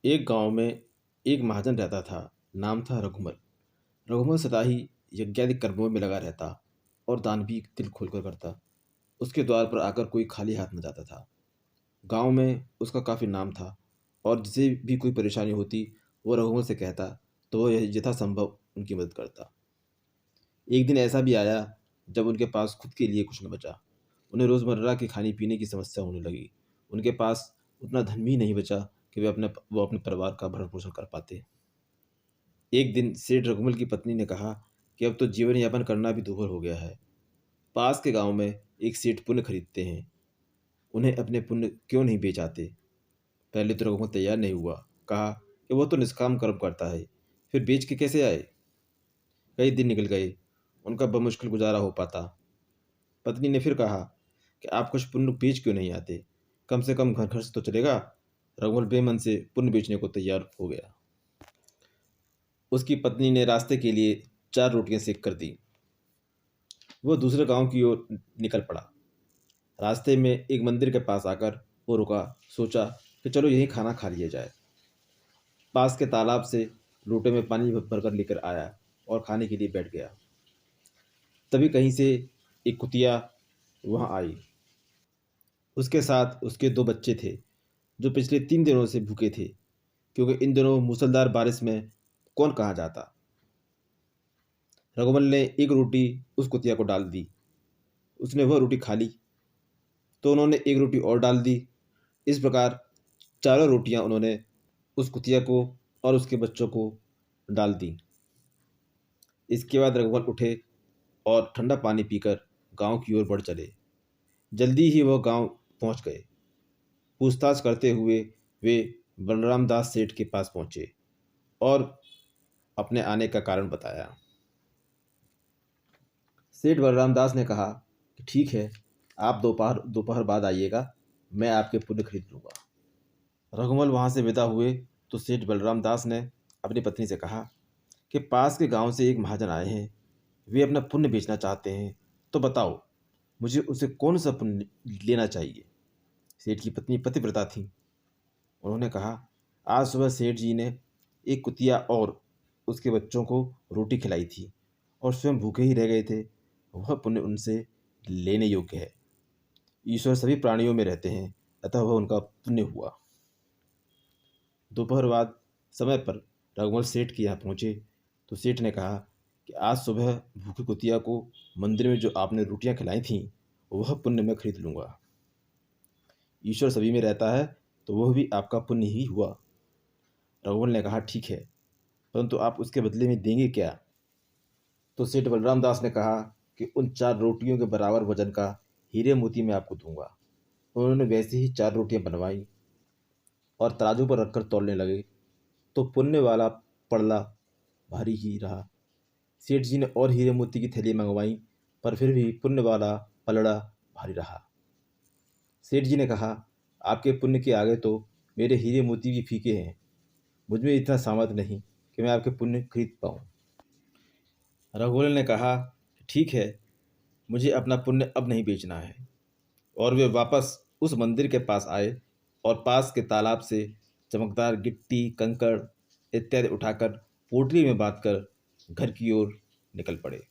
एक गांव में एक महाजन रहता था। नाम था रघुमल। रघुमल सदा ही यज्ञादि कर्मों में लगा रहता और दान भी दिल खोलकर करता। उसके द्वार पर आकर कोई खाली हाथ न जाता था। गांव में उसका काफ़ी नाम था और जिसे भी कोई परेशानी होती वो रघुमल से कहता तो वह यथासंभव उनकी मदद करता। एक दिन ऐसा भी आया जब उनके पास खुद के लिए कुछ न बचा। उन्हें रोज़मर्रा के खाने पीने की समस्या होने लगी। उनके पास उतना धन भी नहीं बचा कि वो अपने परिवार का भरण पोषण कर पाते। एक दिन सेठ रघुमल की पत्नी ने कहा कि अब तो जीवन यापन करना भी दूभर हो गया है। पास के गांव में एक सेठ पुण्य खरीदते हैं। उन्हें अपने पुण्य क्यों नहीं बेच आते। पहले तो रघुमल तैयार नहीं हुआ। कहा कि वो तो निष्काम कर्म करता है, फिर बेच के कैसे आए। कई दिन निकल गए, उनका बमुश्किल गुजारा हो पाता। पत्नी ने फिर कहा कि आप कुछ पुण्य बेच क्यों नहीं आते, कम से कम घर खर्च तो चलेगा। रघुमल बेमन से पुण्य बेचने को तैयार हो गया। उसकी पत्नी ने रास्ते के लिए 4 रोटियां सेक कर दी। वह दूसरे गांव की ओर निकल पड़ा। रास्ते में एक मंदिर के पास आकर वो रुका। सोचा कि चलो यहीं खाना खा लिया जाए। पास के तालाब से लोटे में पानी भरकर लेकर आया और खाने के लिए बैठ गया। तभी कहीं से एक कुतिया वहां आई। उसके साथ उसके 2 बच्चे थे जो पिछले 3 दिनों से भूखे थे, क्योंकि इन दिनों मूसलधार बारिश में कौन कहाँ जाता। रघुमल ने एक रोटी उस कुतिया को डाल दी। उसने वह रोटी खा ली तो उन्होंने एक रोटी और डाल दी। इस प्रकार 4 रोटियां उन्होंने उस कुतिया को और उसके बच्चों को डाल दी। इसके बाद रघुमल उठे और ठंडा पानी पीकर गांव की ओर बढ़ चले। जल्दी ही वह गांव पहुंच गए। पूछताछ करते हुए वे बलराम दास सेठ के पास पहुंचे और अपने आने का कारण बताया। सेठ बलराम दास ने कहा कि ठीक है, आप दोपहर दोपहर बाद आइएगा, मैं आपके पुण्य खरीद लूँगा। रघुमल वहाँ से विदा हुए तो सेठ बलराम दास ने अपनी पत्नी से कहा कि पास के गांव से एक महाजन आए हैं। वे अपना पुण्य बेचना चाहते हैं, तो बताओ मुझे उसे कौन सा पुण्य लेना चाहिए। सेठ की पत्नी पतिव्रता थी। उन्होंने कहा, आज सुबह सेठ जी ने एक कुतिया और उसके बच्चों को रोटी खिलाई थी और स्वयं भूखे ही रह गए थे। वह पुण्य उनसे लेने योग्य है। ईश्वर सभी प्राणियों में रहते हैं, अतः वह उनका पुण्य हुआ। दोपहर बाद समय पर रघुमल सेठ के यहाँ पहुँचे तो सेठ ने कहा कि आज सुबह भूखे कुतिया को मंदिर में जो आपने रोटियां खिलाई थीं वह पुण्य मैं खरीद लूँगा। ईश्वर सभी में रहता है तो वह भी आपका पुण्य ही हुआ। रघुमल ने कहा, ठीक है, परंतु आप उसके बदले में देंगे क्या। तो सेठ बलराम दास ने कहा कि उन 4 रोटियों के बराबर वजन का हीरे मोती मैं आपको दूंगा। उन्होंने वैसे ही 4 रोटियां बनवाई और तराजू पर रखकर तौलने लगे तो पुण्य वाला पड़ला भारी ही रहा। सेठ जी ने और हीरे मोती की थैली मंगवाई, पर फिर भी पुण्य वाला पलड़ा भारी रहा। सेठ जी ने कहा, आपके पुण्य के आगे तो मेरे हीरे मोती भी फीके हैं। मुझ में इतना सामर्थ्य नहीं कि मैं आपके पुण्य खरीद पाऊँ। रघुवर ने कहा, ठीक है, मुझे अपना पुण्य अब नहीं बेचना है। और वे वापस उस मंदिर के पास आए और पास के तालाब से चमकदार गिट्टी कंकड़ इत्यादि उठाकर पोटली में बांधकर घर की ओर निकल पड़े।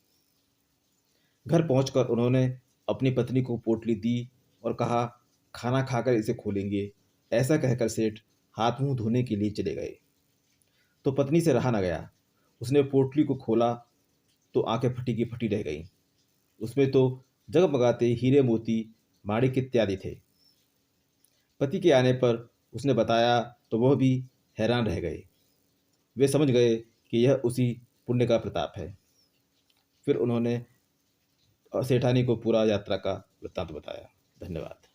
घर पहुंचकर उन्होंने अपनी पत्नी को पोटली दी और कहा, खाना खाकर इसे खोलेंगे। ऐसा कहकर सेठ हाथ मुंह धोने के लिए चले गए तो पत्नी से रहा न गया। उसने पोटली को खोला तो आंखें फटी की फटी रह गईं। उसमें तो जगमगाते हीरे मोती माणिक इत्यादि थे। पति के आने पर उसने बताया तो वह भी हैरान रह गए। वे समझ गए कि यह उसी पुण्य का प्रताप है। फिर उन्होंने सेठानी को पूरा यात्रा का वृत्तांत बताया। धन्यवाद।